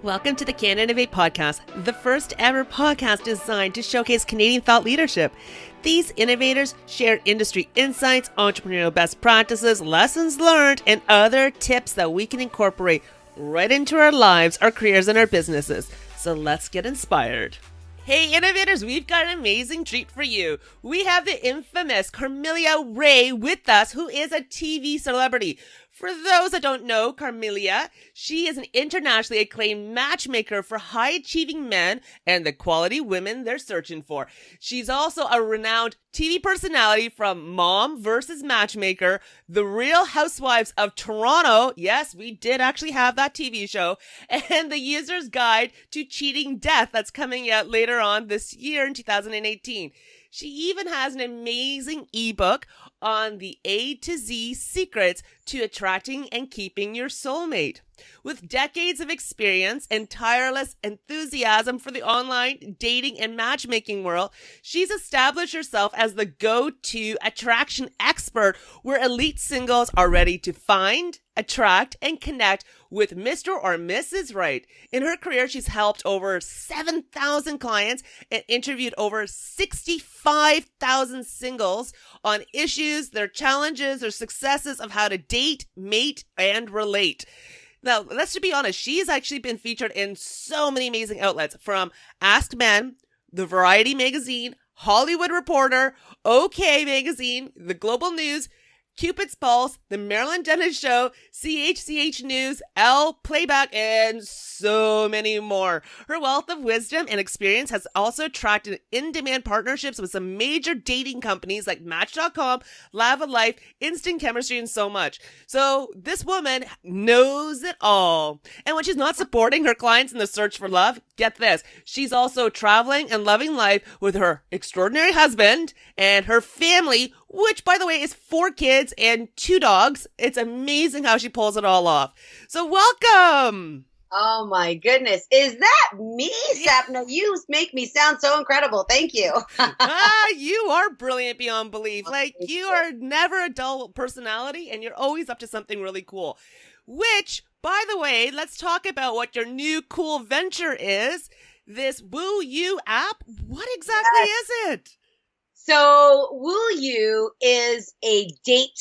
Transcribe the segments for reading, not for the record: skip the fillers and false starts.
Welcome to the CanInnovate podcast, the first ever podcast designed to showcase Canadian thought leadership. These innovators share industry insights, entrepreneurial best practices, lessons learned, and other tips that we can incorporate right into our lives, our careers, and our businesses. So let's get inspired. Hey innovators, we've got an amazing treat for you. We have the infamous Carmelia Ray with us, who is a TV celebrity. For those that don't know Carmelia, she is an internationally acclaimed matchmaker for high-achieving men and the quality women they're searching for. She's also a renowned TV personality from Mom vs. Matchmaker, the Real Housewives of Toronto. Yes, we did actually have that TV show. And the User's Guide to Cheating Death that's coming out later on this year in 2018. She even has an amazing ebook on the A to Z secrets to attracting and keeping your soulmate. With decades of experience and tireless enthusiasm for the online dating and matchmaking world, she's established herself as the go-to attraction expert where elite singles are ready to find, attract, and connect with Mr. or Mrs. Right. In her career, she's helped over 7,000 clients and interviewed over 65,000 singles on issues, their challenges, their successes of how to date, mate, and relate. Now, let's be honest, she's actually been featured in so many amazing outlets, from Ask Men, the Variety magazine, Hollywood Reporter, OK magazine, the Global News, Cupid's Pulse, the Marilyn Dennis Show, CHCH News, Elle Playback, and so many more. Her wealth of wisdom and experience has also attracted in-demand partnerships with some major dating companies like Match.com, Lava Life, Instant Chemistry, and so much. So this woman knows it all. And when she's not supporting her clients in the search for love, get this, she's also traveling and loving life with her extraordinary husband and her family, which, by the way, is 4 kids and 2 dogs. It's amazing how she pulls it all off. So welcome. Oh my goodness. Is that me, Sapna? You make me sound so incredible. Thank you. You are brilliant beyond belief. Like, you are never a dull personality and you're always up to something really cool. Which, by the way, let's talk about what your new cool venture is. This Woo You app. What exactly is it? So Woo You is a date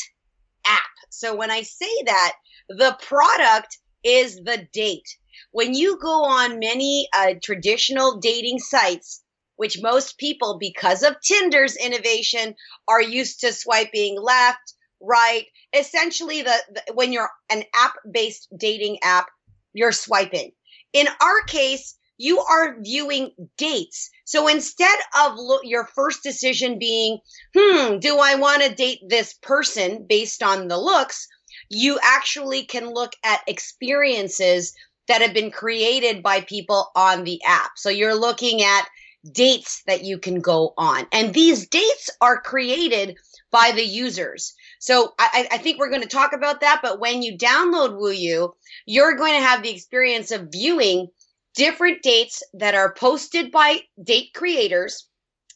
app. So when I say that, the product is the date. When you go on many traditional dating sites, which most people, because of Tinder's innovation, are used to swiping left, right. Essentially, when you're an app-based dating app, you're swiping. In our case, you are viewing dates. So instead of your first decision being, do I want to date this person based on the looks, you actually can look at experiences that have been created by people on the app. So you're looking at dates that you can go on. And these dates are created by the users. So I think we're going to talk about that. But when you download Woo You, you're going to have the experience of viewing different dates that are posted by date creators.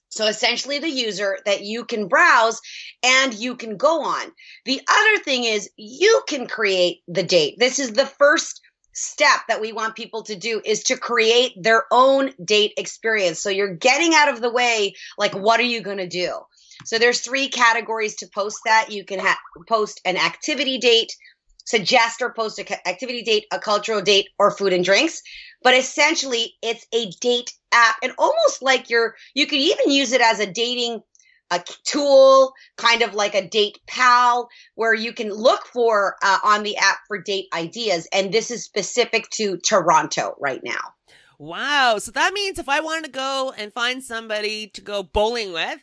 So essentially the user that you can browse and you can go on. The other thing is you can create the date. This is the first step that we want people to do, is to create their own date experience. So you're getting out of the way, like, what are you going to do? So there's 3 categories to post that. You can post an activity date, suggest or post an activity date, a cultural date, or food and drinks. But essentially, it's a date app, and almost like you could even use it as a dating tool, kind of like a date pal, where you can look for on the app for date ideas. And this is specific to Toronto right now. Wow. So that means if I wanted to go and find somebody to go bowling with,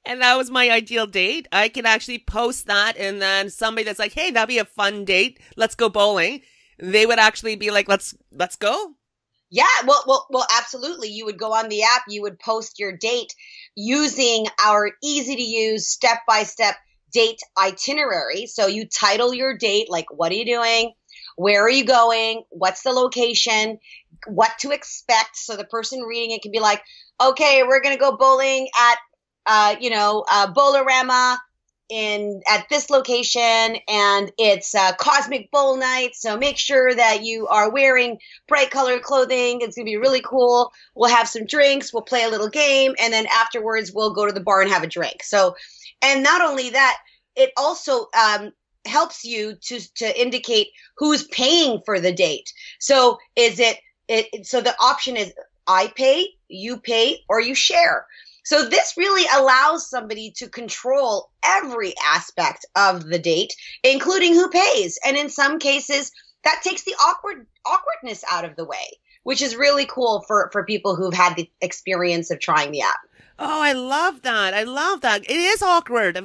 and that was my ideal date, I can actually post that, and then somebody that's like, hey, that'd be a fun date, let's go bowling, they would actually be like, let's go. Yeah, well, absolutely. You would go on the app, you would post your date using our easy to use step-by-step date itinerary. So you title your date, like, what are you doing? Where are you going? What's the location? What to expect? So the person reading it can be like, okay, we're going to go bowling at, Bolorama in at this location, and it's cosmic bowl night. So make sure that you are wearing bright colored clothing. It's gonna be really cool. We'll have some drinks. We'll play a little game, and then afterwards we'll go to the bar and have a drink. So, and not only that, it also helps you to indicate who's paying for the date. So is it so the option is I pay, you pay, or you share. So this really allows somebody to control every aspect of the date, including who pays. And in some cases, that takes the awkwardness out of the way, which is really cool for people who've had the experience of trying the app. Oh, I love that. I love that. It is awkward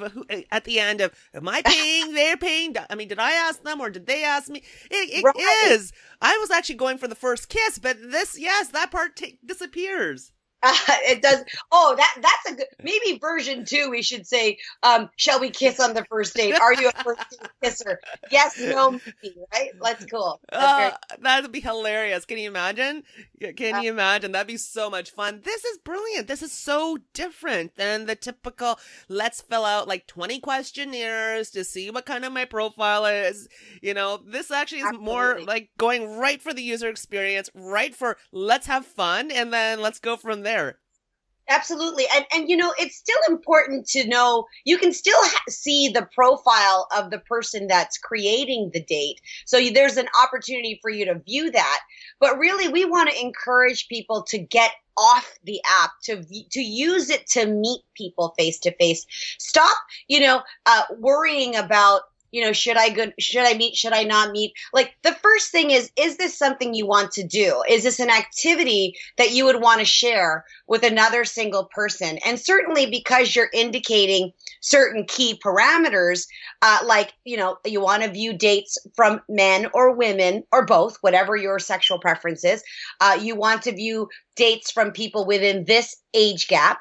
at the end of, am I paying? They're paying. I mean, did I ask them or did they ask me? It Right. is. I was actually going for the first kiss, but yes, that part disappears. It does. Oh, that's a good, maybe version 2. We should say, shall we kiss on the first date? Are you a first date kisser? Yes, no, maybe, right? That's cool. That'd be hilarious. Can you imagine? Can you imagine? That'd be so much fun. This is brilliant. This is so different than the typical, let's fill out like 20 questionnaires to see what kind of my profile is. This actually is more like going right for the user experience, right for let's have fun, and then let's go from there. Absolutely. And it's still important to know you can still see the profile of the person that's creating the date. So there's an opportunity for you to view that. But really, we want to encourage people to get off the app, to use it to meet people face to face. Stop, worrying about, should I meet? Should I not meet? Like the first thing is this something you want to do? Is this an activity that you would want to share with another single person? And certainly because you're indicating certain key parameters, like, you want to view dates from men or women or both, whatever your sexual preference is. You want to view dates from people within this age gap.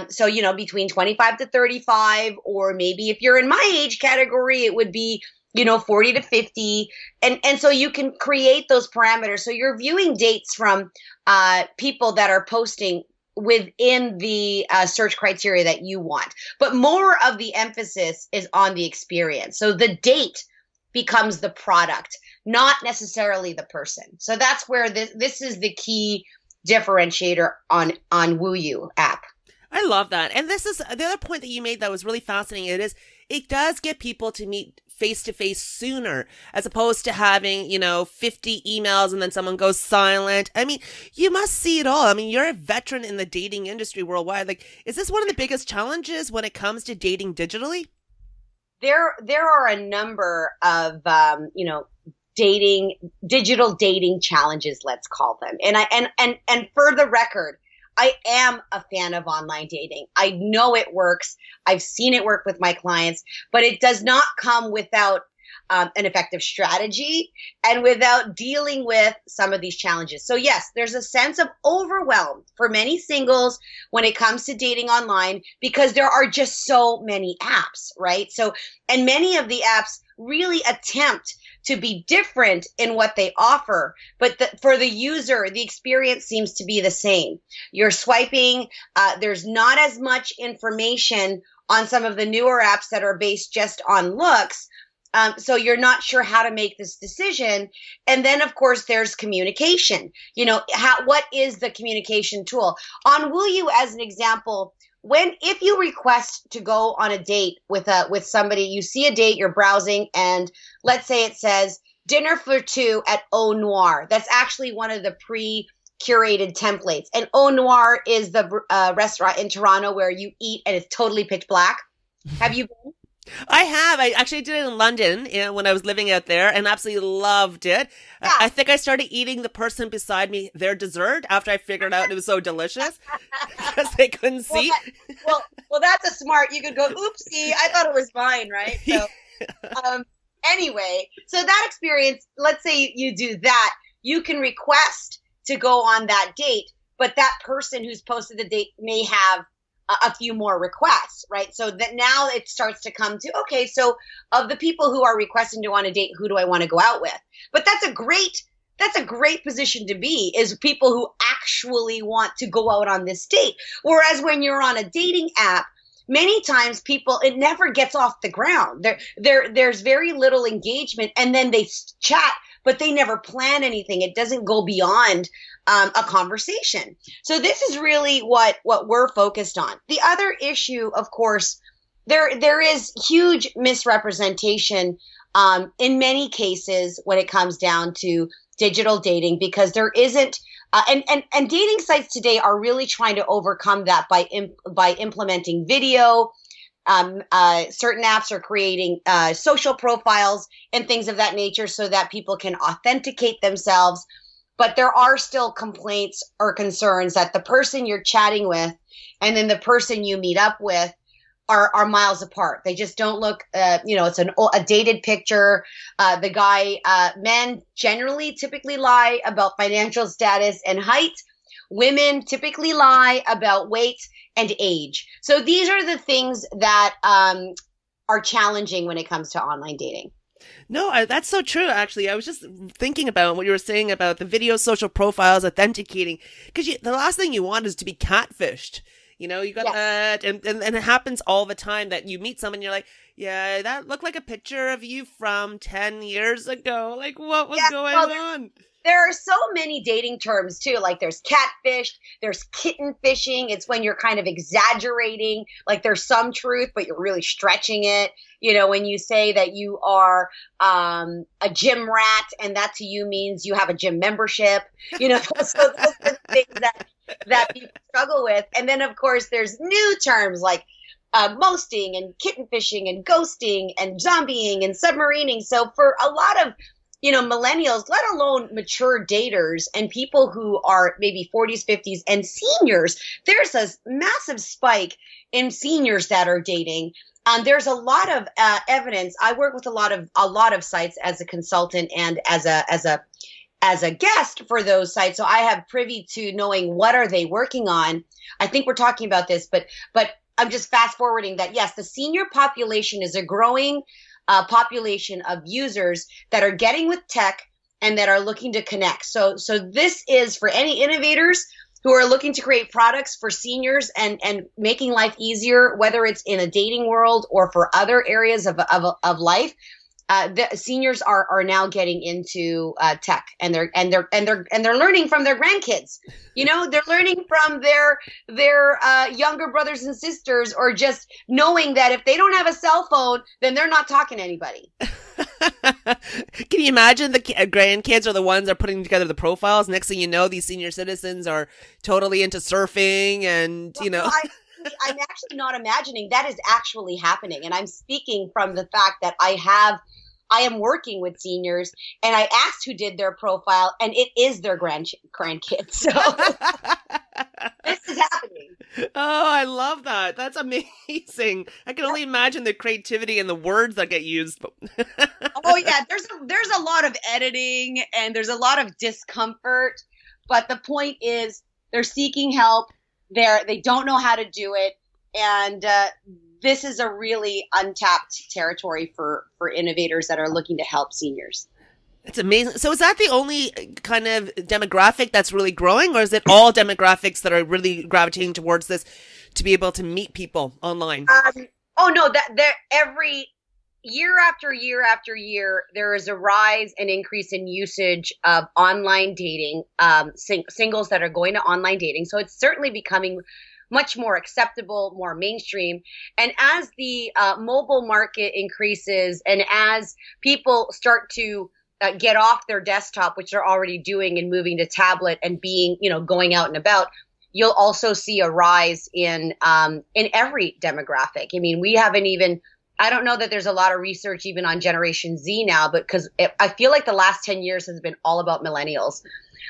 So, between 25 to 35, or maybe if you're in my age category, it would be, 40 to 50. And so you can create those parameters. So you're viewing dates from people that are posting within the search criteria that you want. But more of the emphasis is on the experience. So the date becomes the product, not necessarily the person. So that's where this is the key differentiator on WooYou app. I love that. And this is the other point that you made that was really fascinating. It does get people to meet face to face sooner, as opposed to having, 50 emails and then someone goes silent. I mean, you must see it all. I mean, you're a veteran in the dating industry worldwide. Like, is this one of the biggest challenges when it comes to dating digitally? There are a number of, digital dating challenges, let's call them. And for the record, I am a fan of online dating. I know it works. I've seen it work with my clients, but it does not come without an effective strategy and without dealing with some of these challenges. So yes, there's a sense of overwhelm for many singles when it comes to dating online, because there are just so many apps, right? So, and many of the apps really attempt to be different in what they offer, but for the user, the experience seems to be the same. You're swiping, there's not as much information on some of the newer apps that are based just on looks. So you're not sure how to make this decision. And then, of course, there's communication. What is the communication tool? On WooYou, as an example, if you request to go on a date with somebody, you see a date, you're browsing, and let's say it says dinner for 2 at Au Noir. That's actually one of the pre-curated templates. And Au Noir is the restaurant in Toronto where you eat and it's totally pitch black. Have you been? I have. I actually did it in London when I was living out there, and absolutely loved it. Yeah. I think I started eating the person beside me their dessert after I figured out it was so delicious because they couldn't see. Well, that's a smart. You could go, oopsie, I thought it was mine, right? So, anyway, so that experience, let's say you do that, you can request to go on that date, but that person who's posted the date may have a few more requests, right? So that now it starts to come to, okay, so of the people who are requesting to go on a date, who do I want to go out with? But that's a great position to be, is people who actually want to go out on this date. Whereas when you're on a dating app, many times people, it never gets off the ground. There's very little engagement, and then they chat, but they never plan anything. It doesn't go beyond a conversation. So this is really what we're focused on. The other issue, of course, there is huge misrepresentation in many cases when it comes down to digital dating, because there isn't and dating sites today are really trying to overcome that by implementing video. Certain apps are creating social profiles and things of that nature so that people can authenticate themselves. But there are still complaints or concerns that the person you're chatting with and then the person you meet up with are miles apart. They just don't look, it's a dated picture. Men generally typically lie about financial status and height. Women typically lie about weight and age. So these are the things that are challenging when it comes to online dating. No, that's so true, actually. I was just thinking about what you were saying about the video social profiles authenticating, because the last thing you want is to be catfished. You got that, and it happens all the time that you meet someone and you're like, yeah, that looked like a picture of you from 10 years ago. Like, what was going on? There are so many dating terms too. Like there's catfish, there's kitten fishing. It's when you're kind of exaggerating, like there's some truth, but you're really stretching it. When you say that you are a gym rat, and that to you means you have a gym membership, so those are the things that people struggle with. And then of course there's new terms like mosting and kitten fishing and ghosting and zombieing and submarining. So for a lot of millennials, let alone mature daters and people who are maybe 40s, 50s and seniors, there's a massive spike in seniors that are dating. There's a lot of evidence. I work with a lot of sites as a consultant and as a guest for those sites. So I have privy to knowing what are they working on. I think we're talking about this, but I'm just fast forwarding that. Yes, the senior population is a growing population of users that are getting with tech and that are looking to connect. So this is for any innovators who are looking to create products for seniors and making life easier, whether it's in a dating world or for other areas of life. The seniors are now getting into tech, and they're learning from their grandkids. They're learning from their younger brothers and sisters, or just knowing that if they don't have a cell phone, then they're not talking to anybody. Can you imagine the grandkids are the ones that are putting together the profiles? Next thing you know, these senior citizens are totally into surfing, and I'm actually not imagining. That is actually happening, and I'm speaking from the fact that I am working with seniors, and I asked who did their profile, and it is their grandkids. So this is happening. Oh, I love that. That's amazing. I can only imagine the creativity and the words that get used. Oh yeah, there's a lot of editing and there's a lot of discomfort, but the point is they're seeking help. They don't know how to do it, and this is a really untapped territory for innovators that are looking to help seniors. It's amazing. So is that the only kind of demographic that's really growing, or is it all demographics that are really gravitating towards this to be able to meet people online? Oh no, every year after year after year, there is a rise and increase in usage of online dating, singles that are going to online dating. So it's certainly becoming much more acceptable, more mainstream. And as the mobile market increases, and as people start to get off their desktop, which they're already doing, and moving to tablet and being, going out and about, you'll also see a rise in every demographic. I mean, we haven't even, I don't know that there's a lot of research even on Generation Z now, but because I feel like the last 10 years has been all about millennials,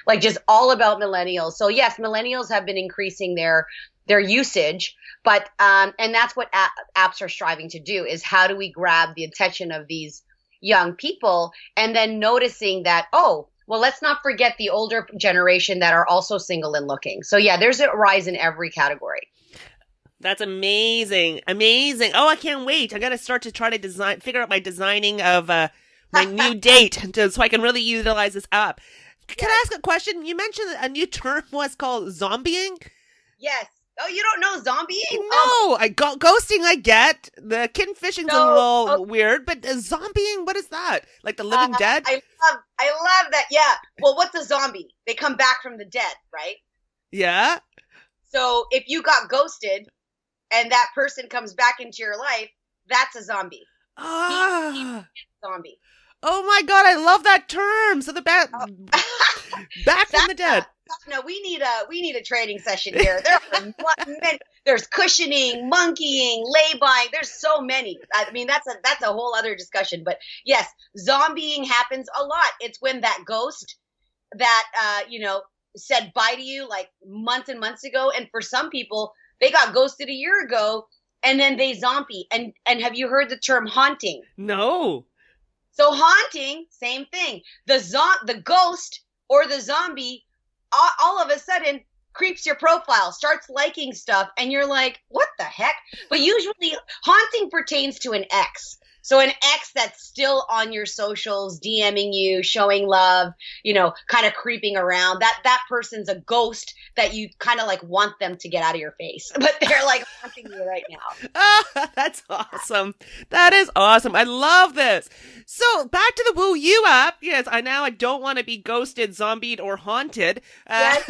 like just all about millennials. So yes, millennials have been increasing their usage, but and that's what apps are striving to do, is how do we grab the attention of these young people, and then noticing that, oh, well, let's not forget the older generation that are also single and looking. So yeah, there's a rise in every category. That's amazing. Amazing. Oh, I can't wait. I got to start to try to figure out my designing of my new date so I can really utilize this app. Can I ask a question? You mentioned a new term was called zombieing. Yes. Oh, you don't know zombieing? No, I got ghosting. I get the kitten fishing's a little weird, but zombieing, what is that? Like the living dead? I love that. Yeah. Well, what's a zombie? They come back from the dead, right? Yeah. So if you got ghosted and that person comes back into your life, that's a zombie. Zombie. Oh my God, I love that term. So the back from the dead. No, we need a training session here. There's cushioning, monkeying, lay-bying. There's so many. I mean, that's a whole other discussion. But yes, zombieing happens a lot. It's when that ghost that said bye to you like months and months ago, and for some people, they got ghosted a year ago, and then they zombie. And have you heard the term haunting? No. So haunting, same thing. The ghost or the zombie all of a sudden creeps your profile, starts liking stuff, and you're like, what the heck? But usually haunting pertains to an ex. So an ex that's still on your socials, DMing you, showing love, kind of creeping around. That person's a ghost that you kind of like want them to get out of your face, but they're like haunting you right now. Oh, that's awesome. That is awesome. I love this. So back to the Woo You app. Yes, I don't want to be ghosted, zombied, or haunted. Yes.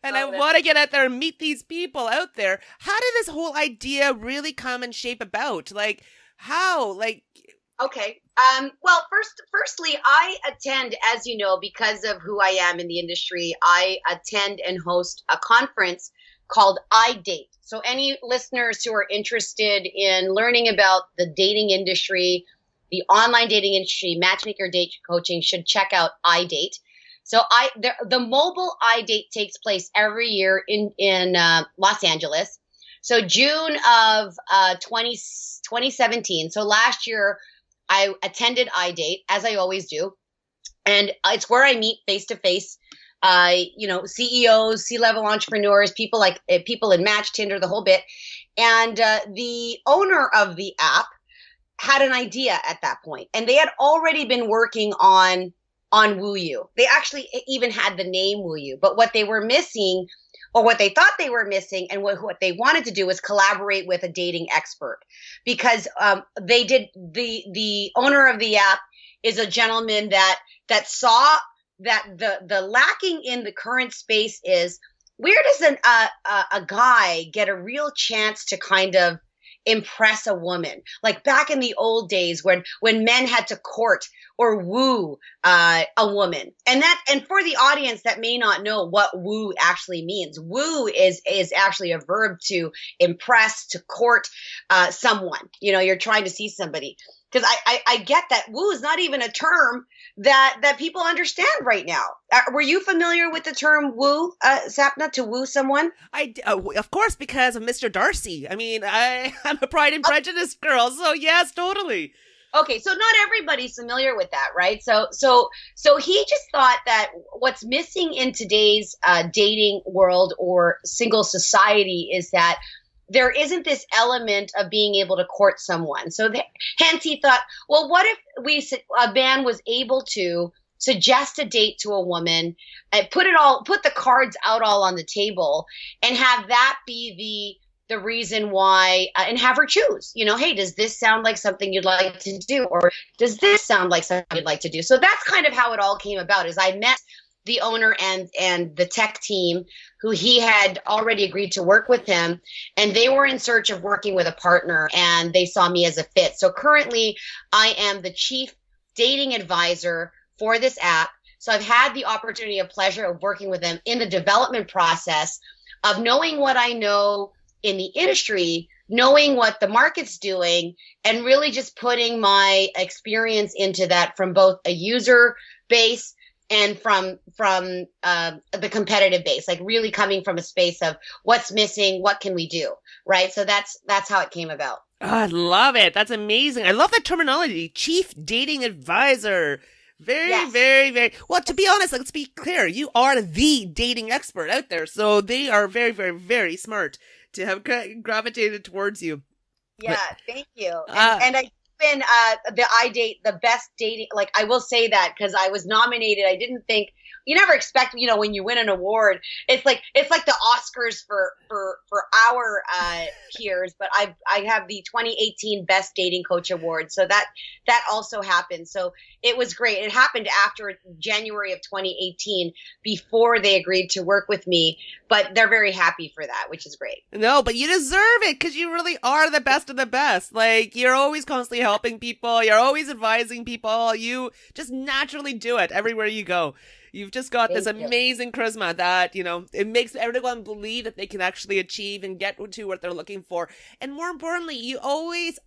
And I want to get out there and meet these people out there. How did this whole idea really come and shape about? Like, how? Like, okay. Well, firstly, I attend, as you know, because of who I am in the industry, I attend and host a conference called iDate. So any listeners who are interested in learning about the dating industry, the online dating industry, matchmaker date coaching, should check out iDate. So the mobile iDate takes place every year in Los Angeles. So June of 2017. So last year I attended iDate, as I always do, and it's where I meet face to face, CEOs, C-level entrepreneurs, people in Match, Tinder, the whole bit. And the owner of the app had an idea at that point, and they had already been working on Woo You. They actually even had the name Woo You, but what they were missing, or what they thought they were missing, and what they wanted to do was collaborate with a dating expert, because they did. The owner of the app is a gentleman that saw that the lacking in the current space is, where does a guy get a real chance to kind of impress a woman, like back in the old days when men had to court or woo a woman. And for the audience that may not know what woo actually means, woo is actually a verb to impress, to court someone. You're trying to see somebody. Because I get that woo is not even a term that people understand right now. Were you familiar with the term woo, Sapna, to woo someone? Of course, because of Mr. Darcy. I mean, I'm a Pride and Prejudice girl, so yes, totally. Okay, so not everybody's familiar with that, right? So he just thought that what's missing in today's dating world or single society is that there isn't this element of being able to court someone. So hence he thought, well, what if a man was able to suggest a date to a woman and put the cards out all on the table and have that be the reason why, and have her choose, hey, does this sound like something you'd like to do? Or does this sound like something you'd like to do? So that's kind of how it all came about, is I met the owner and the tech team, who he had already agreed to work with him, and they were in search of working with a partner, and they saw me as a fit. So currently I am the chief dating advisor for this app. So I've had the opportunity and pleasure of working with them in the development process of knowing what I know in the industry, knowing what the market's doing, and really just putting my experience into that from both a user base and from the competitive base, like really coming from a space of what's missing, what can we do, right? So that's how it came about. Oh, I love it. That's amazing. I love that terminology, chief dating advisor. Very, yes. Very, very, well, to be honest, let's be clear. You are the dating expert out there. So they are very, very, very smart to have gravitated towards you. Yeah, thank you. And I been the iDate the best dating, like I will say that because I was nominated. I didn't think you never expect, when you win an award, it's like the Oscars for our peers. But I have the 2018 Best Dating Coach Award, so that also happened. So it was great. It happened after January of 2018, before they agreed to work with me. But they're very happy for that, which is great. No, but you deserve it, because you really are the best of the best. Like, you're always constantly helping people. You're always advising people. You just naturally do it everywhere you go. You've just got this amazing charisma that, it makes everyone believe that they can actually achieve and get to what they're looking for. And more importantly, you always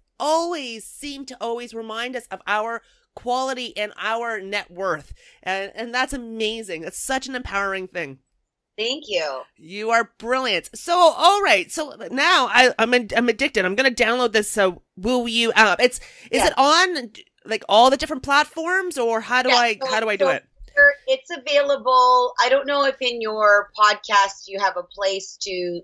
seem to always remind us of our quality and our net worth. And that's amazing. That's such an empowering thing. Like you. You are brilliant. So, all right. So now I'm addicted. I'm going to download this Woo You app. Is it on like all the different platforms, or how do I do it? It's available. I don't know if in your podcast you have a place to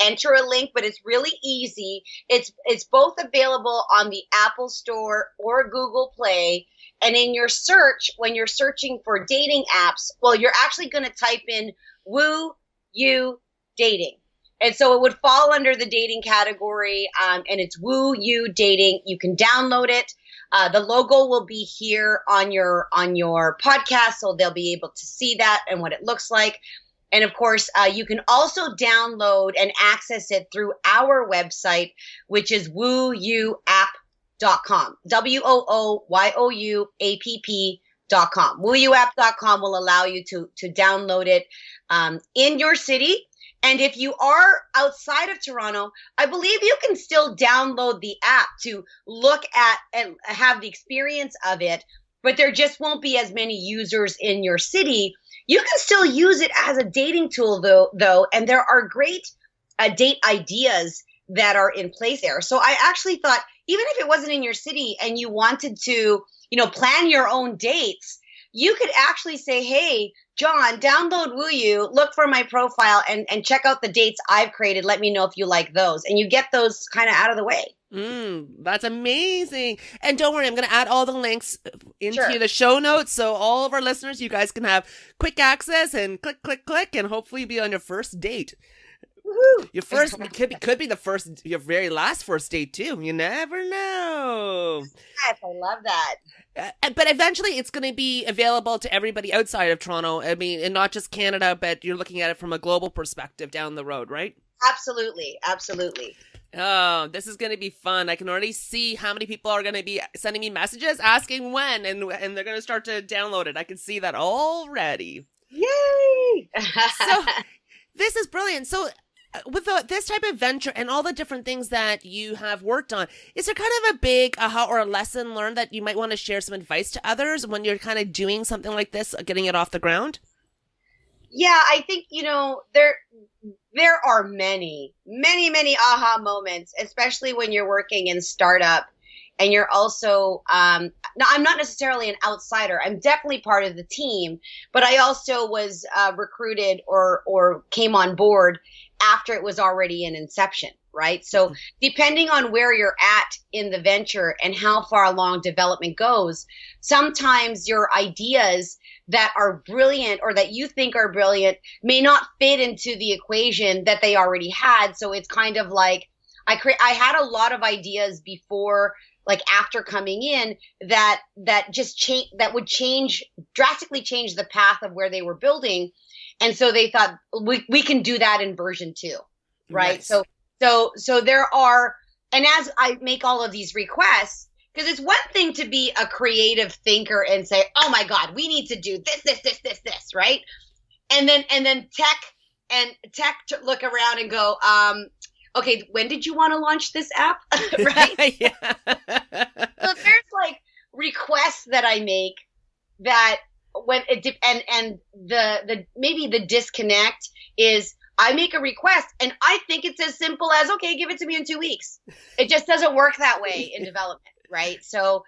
enter a link, but it's really easy. It's both available on the Apple Store or Google Play. And in your search, when you're searching for dating apps, well, you're actually going to type in Woo You Dating. And so it would fall under the dating category, and it's Woo You Dating. You can download it. The logo will be here on your podcast, so they'll be able to see that and what it looks like. And of course, you can also download and access it through our website, which is wooyouapp.com. WOOYOUAPP.com. Wooyouapp.com will allow you to download it in your city. And if you are outside of Toronto, I believe you can still download the app to look at and have the experience of it, but there just won't be as many users in your city. You can still use it as a dating tool, though, and there are great date ideas that are in place there. So I actually thought, even if it wasn't in your city and you wanted to, plan your own dates, you could actually say, hey, John, download Woo You, look for my profile, and check out the dates I've created. Let me know if you like those. And you get those kind of out of the way. That's amazing. And don't worry, I'm going to add all the links into the show notes. So all of our listeners, you guys can have quick access and click, click, click, and hopefully be on your first date. Woo-hoo. Your first could be your very last first date too. You never know. Yes, I love that. But eventually it's going to be available to everybody outside of Toronto. I mean, and not just Canada, but you're looking at it from a global perspective down the road, right? Absolutely. Absolutely. Oh, this is going to be fun. I can already see how many people are going to be sending me messages asking when, and they're going to start to download it. I can see that already. Yay! So this is brilliant. So with this type of venture and all the different things that you have worked on, is there kind of a big aha or a lesson learned that you might want to share some advice to others when you're kind of doing something like this, getting it off the ground? Yeah, I think, there are many, many, many aha moments, especially when you're working in startup and you're also, now I'm not necessarily an outsider. I'm definitely part of the team, but I also was recruited or came on board after it was already in inception, right? So depending on where you're at in the venture and how far along development goes, sometimes your ideas that are brilliant or that you think are brilliant may not fit into the equation that they already had. So it's kind of like I had a lot of ideas before, like after coming in, that would drastically change the path of where they were building. And so they thought we can do that in version 2, right? Nice. So there are, and as I make all of these requests, because it's one thing to be a creative thinker and say, oh my God, we need to do this, right? And then tech to look around and go, okay, when did you want to launch this app? Right? Yeah. So there's like requests that I make that when it and the maybe the disconnect is I make a request and I think it's as simple as, okay, give it to me in 2 weeks. It just doesn't work that way in development, right? So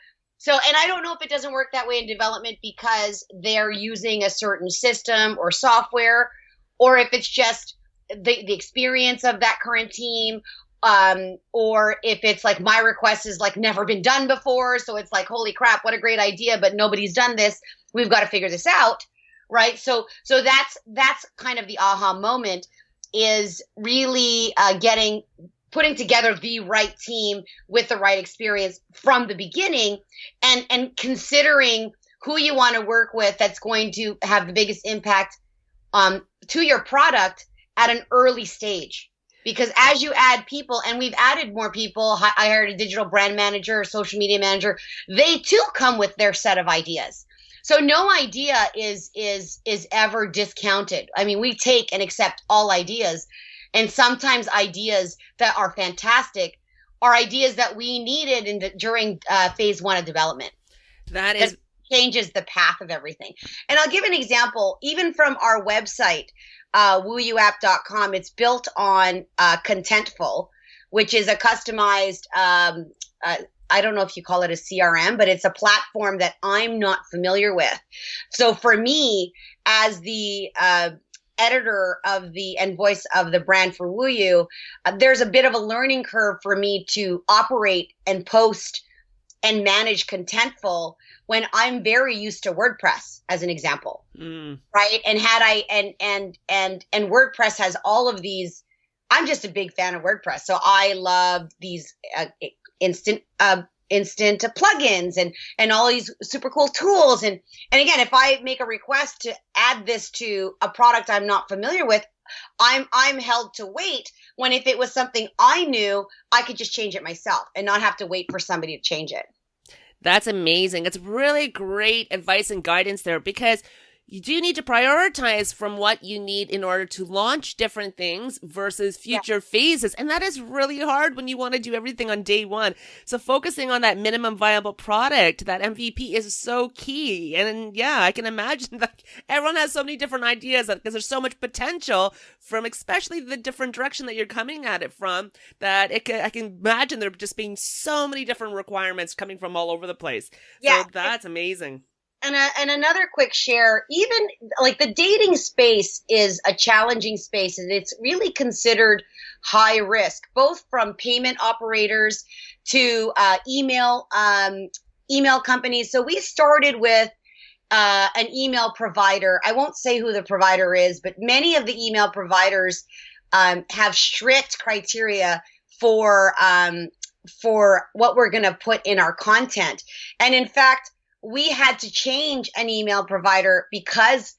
and I don't know if it doesn't work that way in development because they're using a certain system or software, or if it's just the experience of that current team, or if it's like my request has like never been done before. So it's like, holy crap, what a great idea, but nobody's done this. We've got to figure this out. right? So that's kind of the aha moment, is really putting together the right team with the right experience from the beginning, and considering who you want to work with that's going to have the biggest impact to your product at an early stage. Because as you add people, and we've added more people, I hired a digital brand manager, a social media manager, they too come with their set of ideas. So no idea is ever discounted. I mean, we take and accept all ideas, and sometimes ideas that are fantastic are ideas that we needed during phase one of development. That changes the path of everything. And I'll give an example, even from our website, wouyouapp.com. It's built on Contentful, which is a customized, I don't know if you call it a CRM, but it's a platform that I'm not familiar with. So for me, as the editor of and voice of the brand for WooYou, there's a bit of a learning curve for me to operate and post and manage Contentful when I'm very used to WordPress, as an example, right? And WordPress has all of these. I'm just a big fan of WordPress, so I love these instant plugins and all these super cool tools. And again, if I make a request to add this to a product I'm not familiar with, I'm held to wait. When if it was something I knew, I could just change it myself and not have to wait for somebody to change it. That's amazing. It's really great advice and guidance there, because you do need to prioritize from what you need in order to launch different things versus future phases. And that is really hard when you want to do everything on day one. So focusing on that minimum viable product, that MVP, is so key. And yeah, I can imagine that everyone has so many different ideas because there's so much potential from especially the different direction that you're coming at it from, that I can imagine there just being so many different requirements coming from all over the place. Yeah. So that's amazing. And another quick share, even like the dating space is a challenging space, and it's really considered high risk, both from payment operators to email companies. So we started with an email provider. I won't say who the provider is, but many of the email providers have strict criteria for what we're going to put in our content. And in fact, we had to change an email provider because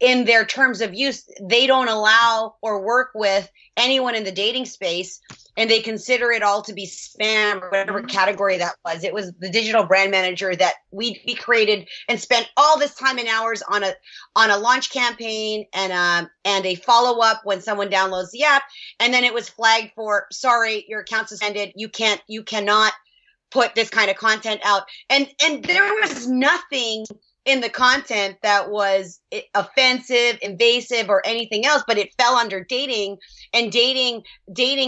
in their terms of use, they don't allow or work with anyone in the dating space, and they consider it all to be spam or whatever category that was. It was the digital brand manager that we created and spent all this time and hours on a launch campaign and a follow up when someone downloads the app, and then it was flagged for, sorry, your account suspended. You cannot put this kind of content out. And there was nothing in the content that was offensive, invasive, or anything else, but it fell under dating, and dating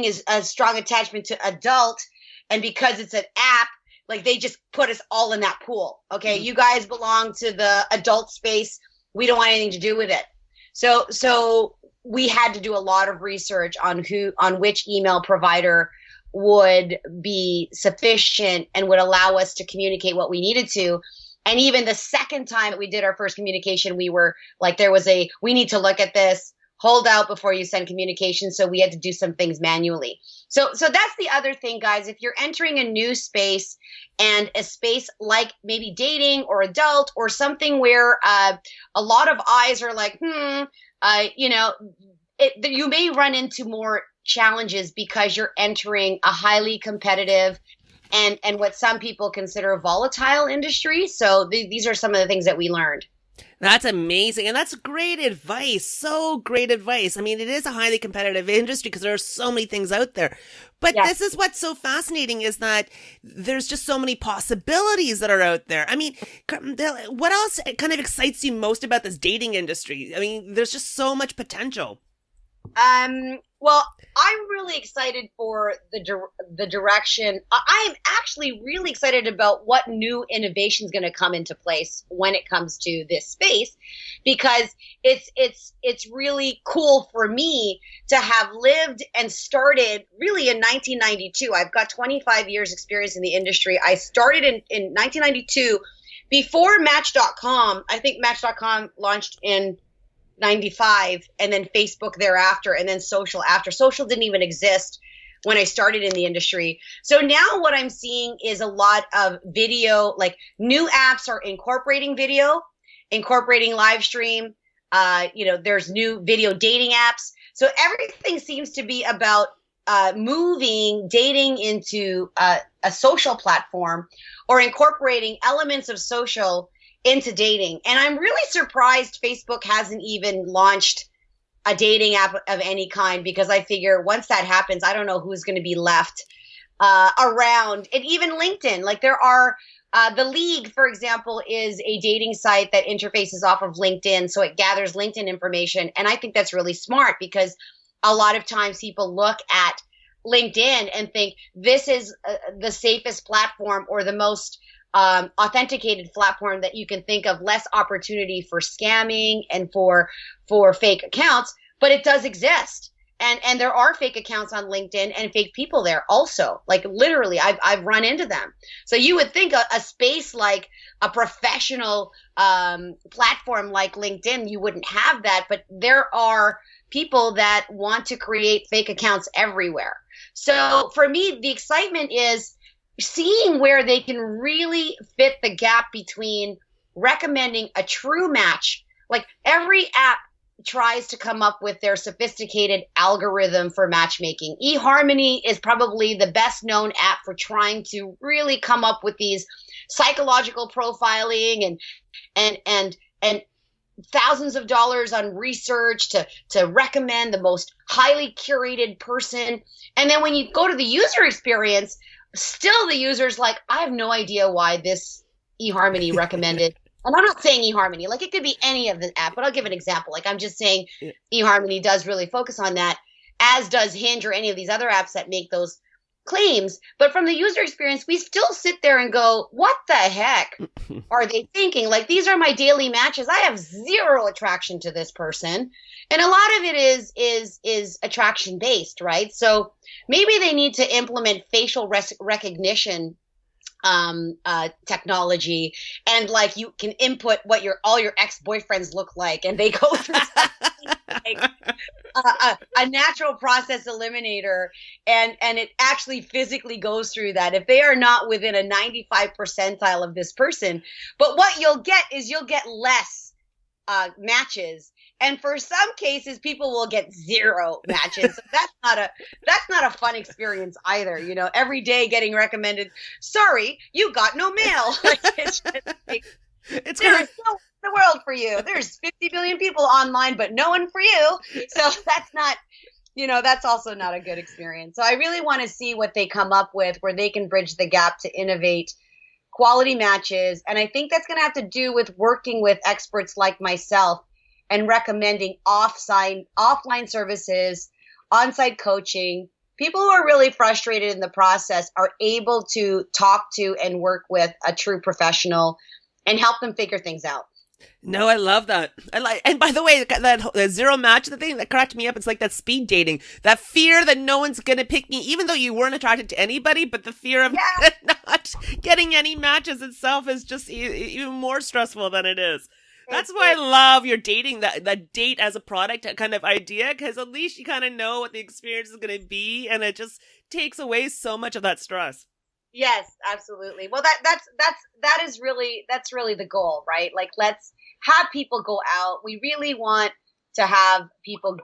is a strong attachment to adult. And because it's an app, like, they just put us all in that pool. Okay. You guys belong to the adult space. We don't want anything to do with it. So we had to do a lot of research on which email provider would be sufficient and would allow us to communicate what we needed to. And even the second time that we did our first communication, we were like, we need to look at this, hold out before you send communication. So we had to do some things manually. So that's the other thing, guys. If you're entering a new space, and a space like maybe dating or adult or something where a lot of eyes are like, you may run into more challenges because you're entering a highly competitive and what some people consider a volatile industry. So these are some of the things that we learned. That's amazing. And that's great advice. So great advice. I mean, it is a highly competitive industry because there are so many things out there. But This is what's so fascinating, is that there's just so many possibilities that are out there. I mean, what else kind of excites you most about this dating industry? I mean, there's just so much potential. Well, I'm really excited for the direction. I'm actually really excited about what new innovation is going to come into place when it comes to this space, because it's really cool for me to have lived and started really in 1992. I've got 25 years experience in the industry. I started in 1992 before Match.com, I think Match.com launched in 95 and then Facebook thereafter and then social after. Social didn't even exist when I started in the industry. So now what I'm seeing is a lot of video, like new apps are incorporating video, incorporating live stream. There's new video dating apps. So everything seems to be about moving dating into a social platform or incorporating elements of social into dating. And I'm really surprised Facebook hasn't even launched a dating app of any kind, because I figure once that happens, I don't know who's going to be left around. And even LinkedIn, like there are The League, for example, is a dating site that interfaces off of LinkedIn. So it gathers LinkedIn information. And I think that's really smart, because a lot of times people look at LinkedIn and think this is the safest platform or the most authenticated platform that you can think of, less opportunity for scamming and for fake accounts, but it does exist. And there are fake accounts on LinkedIn and fake people there also. Like literally, I've run into them. So you would think a space like a professional platform like LinkedIn, you wouldn't have that, but there are people that want to create fake accounts everywhere. So for me, the excitement is seeing where they can really fit the gap between recommending a true match. Like every app tries to come up with their sophisticated algorithm for matchmaking. eHarmony is probably the best known app for trying to really come up with these psychological profiling and thousands of dollars on research to recommend the most highly curated person. And then when you go to the user experience, still the user's like, I have no idea why this eHarmony recommended. And I'm not saying eHarmony, like it could be any of the app, but I'll give an example. Like I'm just saying eHarmony does really focus on that, as does Hinge or any of these other apps that make those claims. But from the user experience, we still sit there and go, what the heck are they thinking? Like, these are my daily matches. I have zero attraction to this person. And a lot of it is attraction based, right? So maybe they need to implement facial recognition technology, and like you can input what all your ex-boyfriends look like, and they go through like a natural process eliminator, and it actually physically goes through that if they are not within a 95 percentile of this person. But what you'll get is you'll get less matches. And for some cases, people will get zero matches. So that's not a fun experience either. You know, every day getting recommended, sorry, you got no mail. Like, it's just like, there's no one in the world for you. There's 50 million people online, but no one for you. So that's not, that's also not a good experience. So I really want to see what they come up with where they can bridge the gap to innovate quality matches. And I think that's going to have to do with working with experts like myself and recommending offline services, on-site coaching. People who are really frustrated in the process are able to talk to and work with a true professional and help them figure things out. No, I love that. And by the way, that zero match, the thing that cracked me up, it's like that speed dating, that fear that no one's going to pick me, even though you weren't attracted to anybody, but the fear of not getting any matches itself is just even more stressful than it is. That's why I love your dating, that date as a product kind of idea, because at least you kind of know what the experience is going to be, and it just takes away so much of that stress. Yes, absolutely. Well, that's really the goal, right? Like, let's have people go out. We really want to have people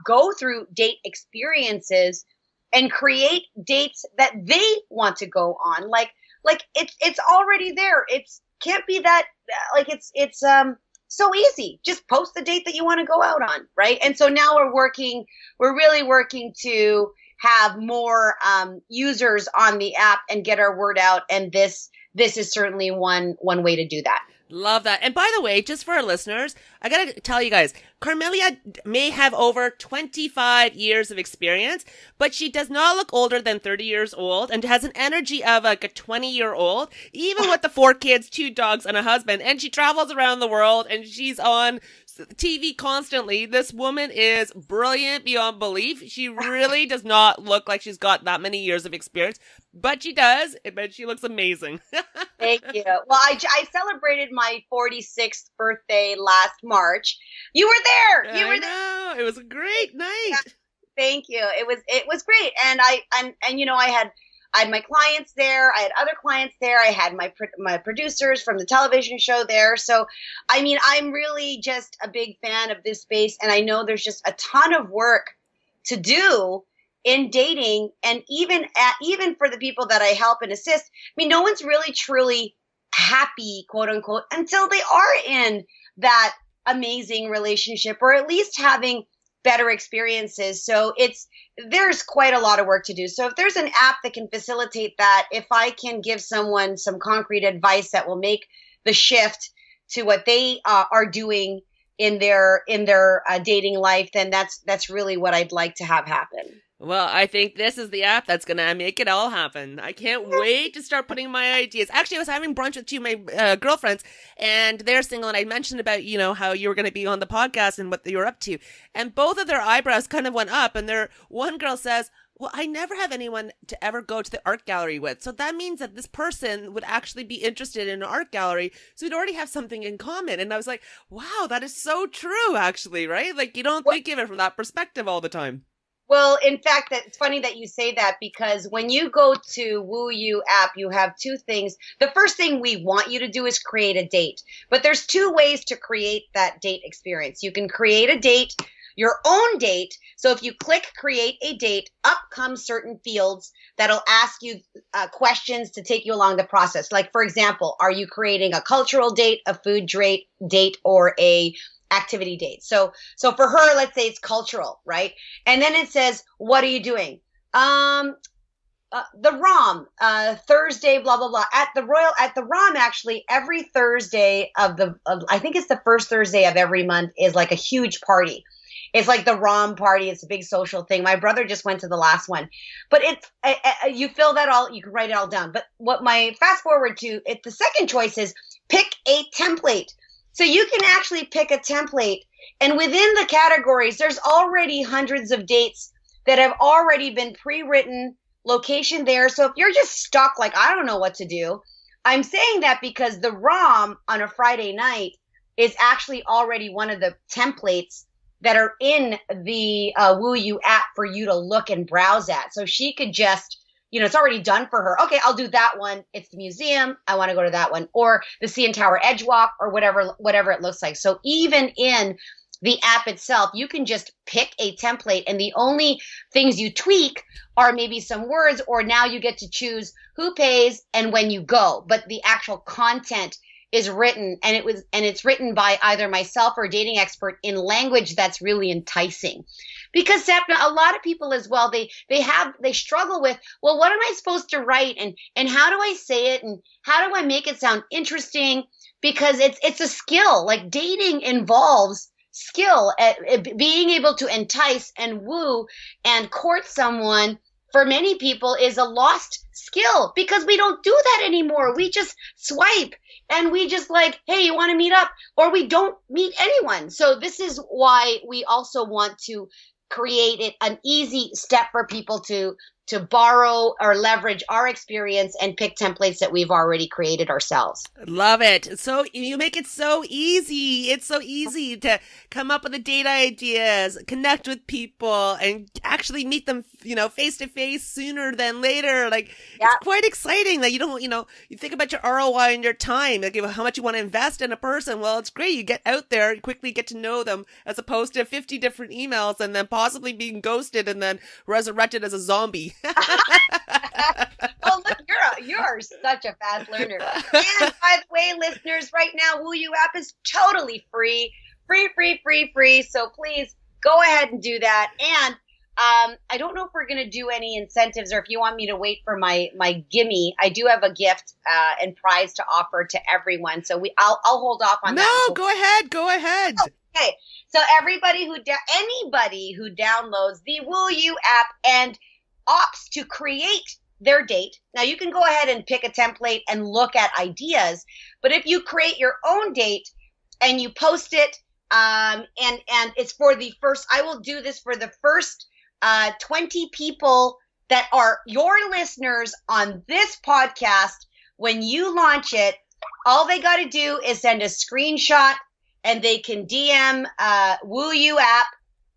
go through date experiences and create dates that they want to go on. Like it's already there. It's can't be that like it's so easy. Just post the date that you want to go out on, right? And so now we're really working to have more users on the app and get our word out, and this is certainly one way to do that. Love that. And by the way, just for our listeners, I gotta tell you guys, Carmelia may have over 25 years of experience, but she does not look older than 30 years old and has an energy of like a 20-year-old, even with the 4 kids, 2 dogs, and a husband. And she travels around the world, and she's on TV constantly. This woman is brilliant beyond belief. She really does not look like she's got that many years of experience, but she does. But she looks amazing. Thank you. Well, I celebrated my 46th birthday last March. You were there. You were there. I know. It was a great night. Yeah. Thank you. It was great. And I had my clients there. I had other clients there. I had my producers from the television show there. So, I mean, I'm really just a big fan of this space. And I know there's just a ton of work to do in dating. And even for the people that I help and assist, I mean, no one's really truly happy, quote unquote, until they are in that amazing relationship, or at least having better experiences. So there's quite a lot of work to do. So if there's an app that can facilitate that, if I can give someone some concrete advice that will make the shift to what they are doing in their dating life, then that's really what I'd like to have happen. Well, I think this is the app that's going to make it all happen. I can't wait to start putting my ideas. Actually, I was having brunch with two of my girlfriends, and they're single, and I mentioned about, how you were going to be on the podcast and what you were up to. And both of their eyebrows kind of went up, and one girl says, well, I never have anyone to ever go to the art gallery with. So that means that this person would actually be interested in an art gallery. So we'd already have something in common. And I was like, wow, that is so true, actually, right? Like, you don't think of it from that perspective all the time. Well, in fact, it's funny that you say that, because when you go to Woo You app, you have two things. The first thing we want you to do is create a date. But there's two ways to create that date experience. You can create a date, your own date. So if you click create a date, up come certain fields that'll ask you questions to take you along the process. Like, for example, are you creating a cultural date, a food date, or a activity date? So for her, let's say it's cultural, right? And then it says, what are you doing? The ROM, Thursday, blah, blah, blah. At the ROM, actually, every Thursday I think it's the first Thursday of every month, is like a huge party. It's like the ROM party. It's a big social thing. My brother just went to the last one, but you fill that all, you can write it all down. But what my fast forward to, the second choice is pick a template. So you can actually pick a template, and within the categories, there's already hundreds of dates that have already been pre-written, location there. So if you're just stuck, like, I don't know what to do, I'm saying that because the ROM on a Friday night is actually already one of the templates that are in the Woo You app for you to look and browse at. So she could just, it's already done for her. Okay, I'll do that one. It's the museum. I want to go to that one. Or the CN Tower Edge Walk, or whatever it looks like. So even in the app itself, you can just pick a template, and the only things you tweak are maybe some words, or now you get to choose who pays and when you go. But the actual content is written, and it's written by either myself or a dating expert in language that's really enticing. Because Sapna, a lot of people as well, they struggle with, well, what am I supposed to write, and how do I say it, and how do I make it sound interesting? Because it's a skill. Like, dating involves skill at being able to entice and woo and court someone. For many people is a lost skill, because we don't do that anymore. We just swipe, and we just like, hey, you want to meet up? Or we don't meet anyone. So this is why we also want to create an easy step for people to borrow or leverage our experience and pick templates that we've already created ourselves. Love it. So you make it so easy. It's so easy to come up with the date ideas, connect with people, and actually meet them, face to face sooner than later. Like, It's quite exciting that you don't, you think about your ROI and your time, like how much you want to invest in a person. Well, it's great. You get out there, you quickly get to know them, as opposed to 50 different emails and then possibly being ghosted and then resurrected as a zombie. Oh, look, you're such a fast learner. And by the way, listeners, right now, Woo You app is totally free. So please go ahead and do that. And I don't know if we're going to do any incentives, or if you want me to wait for my gimme. I do have a gift and prize to offer to everyone. So I'll hold off on that. No, go ahead. Okay. So anybody who downloads the Woo You app and opts to create their date. Now you can go ahead and pick a template and look at ideas, but if you create your own date and you post it And it's for the first, I will do this for the first 20 people that are your listeners on this podcast. When you launch it, all they got to do is send a screenshot, and they can DM Woo You app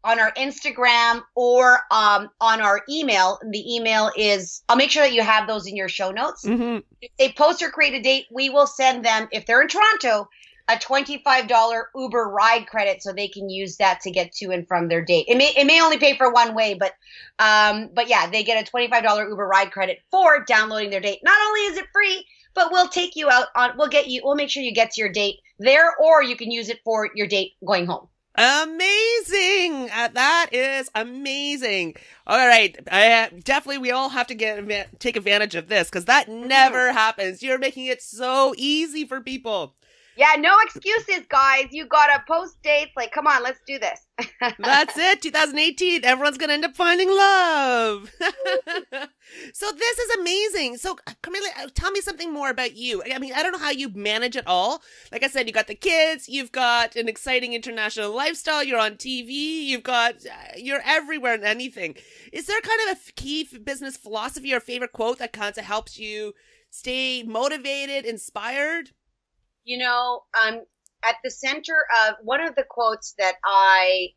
on our Instagram or on our email. The email is, I'll make sure that you have those in your show notes. Mm-hmm. If they post or create a date, we will send them, if they're in Toronto, a $25 Uber ride credit, so they can use that to get to and from their date. It may only pay for one way, but yeah, they get a $25 Uber ride credit for downloading their date. Not only is it free, but we'll take you out on, we'll make sure you get to your date there, or you can use it for your date going home. Amazing! That is amazing. All right, definitely we all have to take advantage of this, because that never happens. You're making it so easy for people. Yeah, no excuses, guys. You gotta post dates. Like, come on, let's do this. That's it. 2018. Everyone's gonna end up finding love. So this is amazing. So, Carmelia, tell me something more about you. I mean, I don't know how you manage it all. Like I said, you got the kids. You've got an exciting international lifestyle. You're on TV. You're everywhere and anything. Is there kind of a key business philosophy or favorite quote that kind of helps you stay motivated, inspired? You know, at the center of one of the quotes that I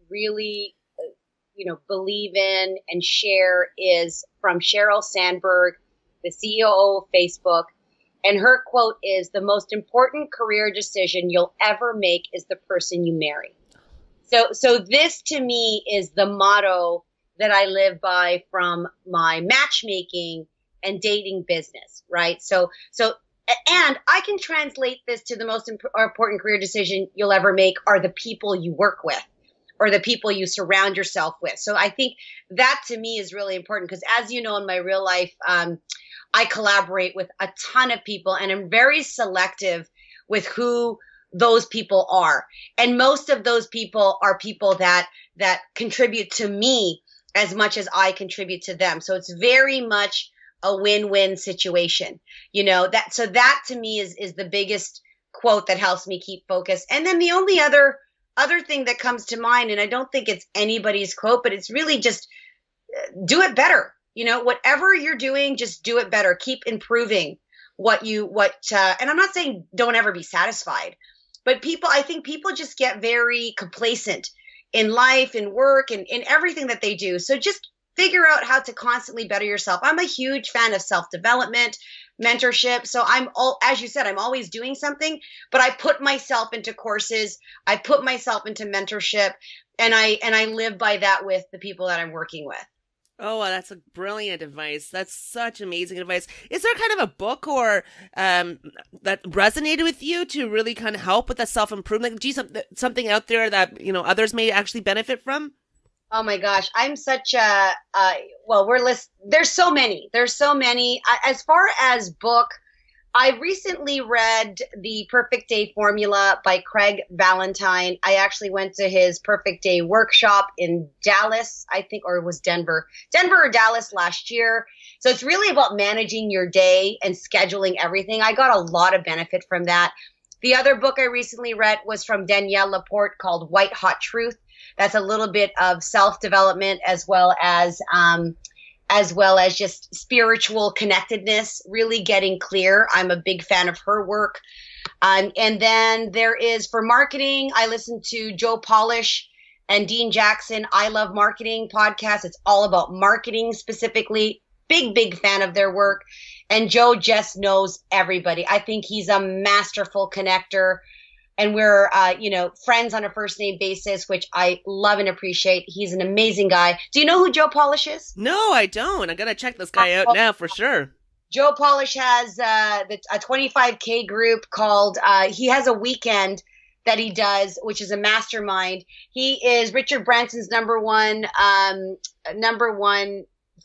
really, believe in and share is from Sheryl Sandberg, the CEO of Facebook. And her quote is, "The most important career decision you'll ever make is the person you marry." So this to me is the motto that I live by from my matchmaking and dating business, right? And I can translate this to the most important career decision you'll ever make are the people you work with or the people you surround yourself with. So I think that to me is really important because, as you know, in my real life, I collaborate with a ton of people, and I'm very selective with who those people are. And most of those people are people that contribute to me as much as I contribute to them. So it's very much a win-win situation, that to me is the biggest quote that helps me keep focused. And then the only other thing that comes to mind, and I don't think it's anybody's quote, but it's really just do it better. Whatever you're doing, just do it better. Keep improving and I'm not saying don't ever be satisfied, but I think people just get very complacent in life and work and in everything that they do. So just figure out how to constantly better yourself. I'm a huge fan of self-development, mentorship. So as you said, I'm always doing something, but I put myself into courses. I put myself into mentorship, and I live by that with the people that I'm working with. Oh, that's a brilliant advice. That's such amazing advice. Is there kind of a book or that resonated with you to really kind of help with that self-improvement? Something out there that, others may actually benefit from? Oh my gosh, I'm such there's so many. As far as book, I recently read The Perfect Day Formula by Craig Valentine. I actually went to his Perfect Day workshop in Dallas, I think, or it was Denver or Dallas last year. So it's really about managing your day and scheduling everything. I got a lot of benefit from that. The other book I recently read was from Danielle Laporte called White Hot Truth. That's a little bit of self-development as well as just spiritual connectedness, really getting clear. I'm a big fan of her work. And then there is, for marketing, I listen to Joe Polish and Dean Jackson, I Love Marketing podcast. It's all about marketing specifically. Big fan of their work. And Joe just knows everybody. I think he's a masterful connector. And we're, friends on a first name basis, which I love and appreciate. He's an amazing guy. Do you know who Joe Polish is? No, I don't. I got to check this guy out now for sure. Joe Polish has a 25K group called, he has a weekend that he does, which is a mastermind. He is Richard Branson's number one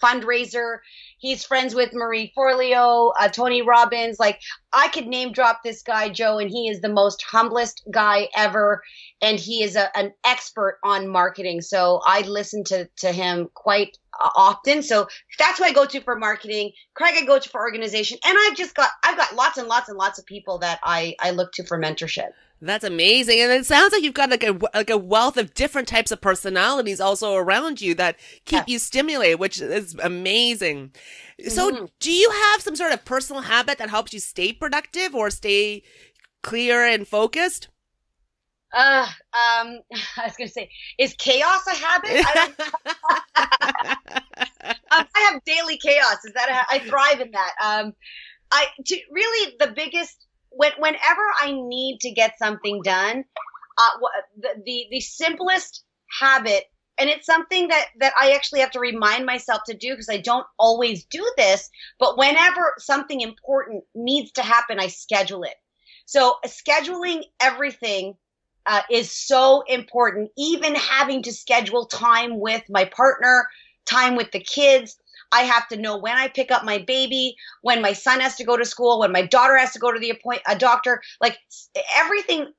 fundraiser. He's friends with Marie Forleo, Tony Robbins. Like, I could name drop this guy, Joe, and he is the most humblest guy ever. And he is an expert on marketing. So I listen to him quite often. So that's who I go to for marketing. Craig, I go to for organization. And I've got lots and lots and lots of people that I look to for mentorship. That's amazing. And it sounds like you've got like a wealth of different types of personalities also around you that keep you Yes. stimulated, which is amazing. So hmm do you have some sort of personal habit that helps you stay productive or stay clear and focused? I was going to say, is chaos a habit? I have daily chaos. Is that I thrive in that. Really the biggest whenever I need to get something done, the simplest habit, and it's something that I actually have to remind myself to do because I don't always do this, but whenever something important needs to happen, I schedule it. So scheduling everything is so important. Even having to schedule time with my partner, time with the kids. I have to know when I pick up my baby, when my son has to go to school, when my daughter has to go to a doctor. Like everything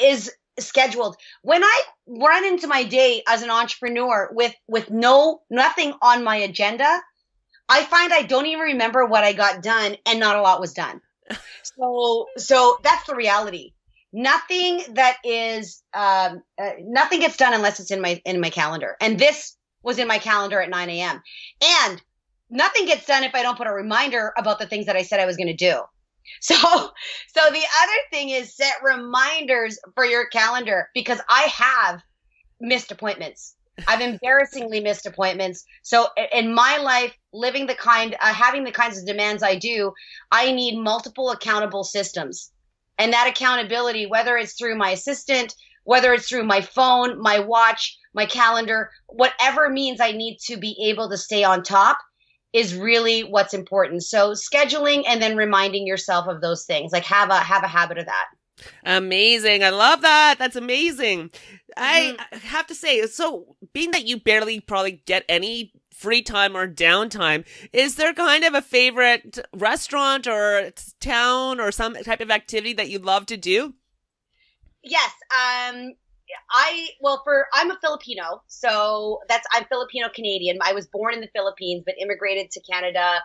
is scheduled. When I run into my day as an entrepreneur with nothing on my agenda, I find I don't even remember what I got done, and not a lot was done. So that's the reality. Nothing that is nothing gets done unless it's in my calendar. And this was in my calendar at 9 a.m. And nothing gets done if I don't put a reminder about the things that I said I was going to do. So the other thing is set reminders for your calendar, because I have missed appointments. I've embarrassingly missed appointments. So in my life, having the kinds of demands I do, I need multiple accountable systems. And that accountability, whether it's through my assistant, whether it's through my phone, my watch, my calendar, whatever means I need to be able to stay on top, is really what's important. So scheduling and then reminding yourself of those things, like have a habit of that. Amazing. I love that. That's amazing. I Mm-hmm. have to say, so being that you barely probably get any free time or downtime, is there kind of a favorite restaurant or town or some type of activity that you love to do? Yes. I'm a Filipino, so I'm Filipino Canadian. I was born in the Philippines, but immigrated to Canada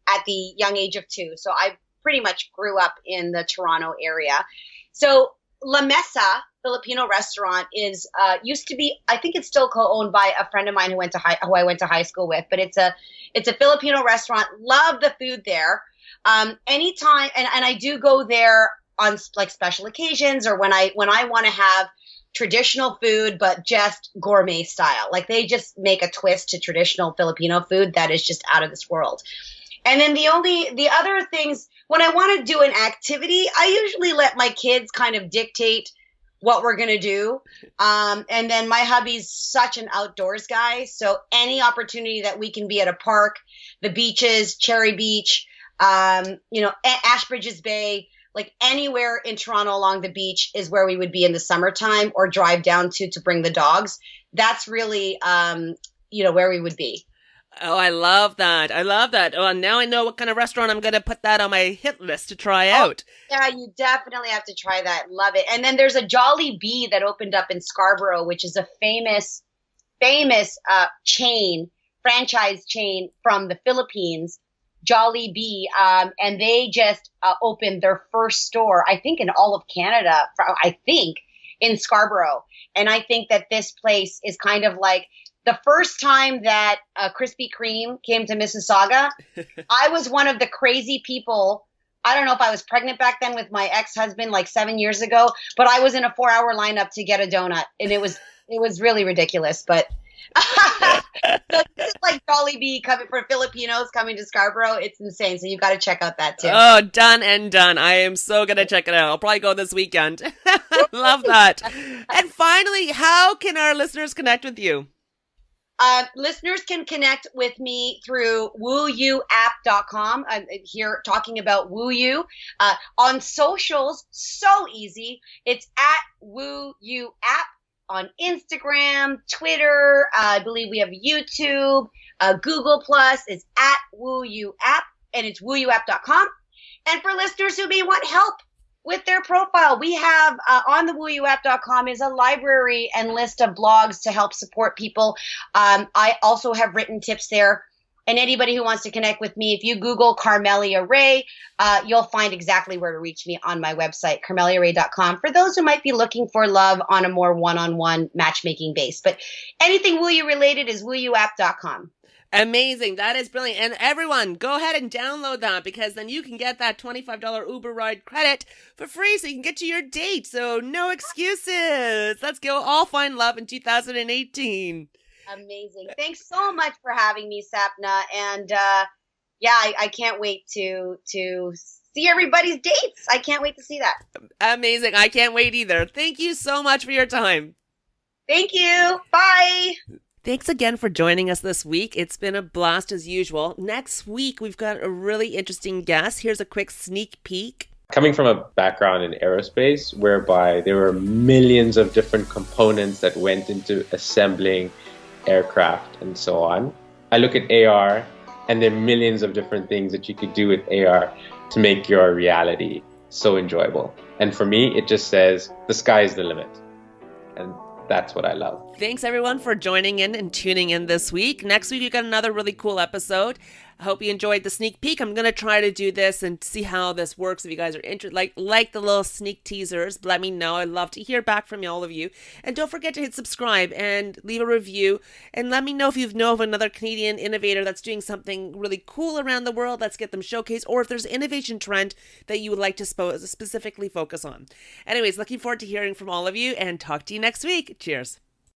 at the young age of 2. So I pretty much grew up in the Toronto area. So La Mesa Filipino restaurant is used to be, I think it's still co-owned by a friend of mine who I went to high school with, but it's a Filipino restaurant. Love the food there. Anytime, and I do go there on like special occasions, or when I want to have traditional food, but just gourmet style. Like they just make a twist to traditional Filipino food that is just out of this world. And then the other things, when I want to do an activity, I usually let my kids kind of dictate what we're going to do. And then my hubby's such an outdoors guy. So any opportunity that we can be at a park, the beaches, Cherry Beach, Ashbridges Bay, like anywhere in Toronto along the beach is where we would be in the summertime, or drive down to bring the dogs. That's really, where we would be. Oh, I love that. I love that. Oh, and now I know what kind of restaurant I'm going to put that on my hit list to try Oh, out. yeah, you definitely have to try that. Love it. And then there's a Jolly Bee that opened up in Scarborough, which is a famous franchise chain from the Philippines, Jolly Bee. And they just opened their first store, I think, in all of Canada, in Scarborough. And I think that this place is kind of like the first time that Krispy Kreme came to Mississauga. I was one of the crazy people. I don't know if I was pregnant back then with my ex-husband like 7 years ago, but I was in a 4-hour lineup to get a donut, and it was really ridiculous. But so this is like Jolly Bee coming for Filipinos coming to Scarborough. It's insane. So you got to check out that too. Oh, done and done. I am so going to check it out. I'll probably go this weekend. Love that. And finally, how can our listeners connect with you? Listeners can connect with me through wouyouapp.com. I'm here talking about WooYou. On socials, so easy. It's at WooYouApp on Instagram, Twitter. I believe we have YouTube. Google Plus is at WooYouApp, and it's wouyouapp.com. And for listeners who may want help with their profile, we have on the wouyouapp.com is a library and list of blogs to help support people. I also have written tips there And anybody who wants to connect with me, if you Google Carmelia Ray, you'll find exactly where to reach me on my website, carmeliaray.com, for those who might be looking for love on a more one-on-one matchmaking base. But anything Will You related is willyouapp.com. Amazing. That is brilliant. And everyone, go ahead and download that, because then you can get that $25 Uber ride credit for free so you can get to your date. So no excuses. Let's go all find love in 2018. Amazing. Thanks so much for having me, Sapna. And I can't wait to see everybody's dates. I can't wait to see that. Amazing. I can't wait either. Thank you so much for your time. Thank you. Bye. Thanks again for joining us this week. It's been a blast as usual. Next week, we've got a really interesting guest. Here's a quick sneak peek. Coming from a background in aerospace, whereby there were millions of different components that went into assembling aircraft and so on, I look at AR, and there are millions of different things that you could do with AR to make your reality so enjoyable. And for me, it just says the sky is the limit. And that's what I love. Thanks everyone for joining in and tuning in this week. Next week, we got another really cool episode. I hope you enjoyed the sneak peek. I'm going to try to do this and see how this works. If you guys are interested, like the little sneak teasers, let me know. I'd love to hear back from all of you. And don't forget to hit subscribe and leave a review. And let me know if you know of another Canadian innovator that's doing something really cool around the world. Let's get them showcased. Or if there's an innovation trend that you would like to specifically focus on. Anyways, looking forward to hearing from all of you, and talk to you next week. Cheers.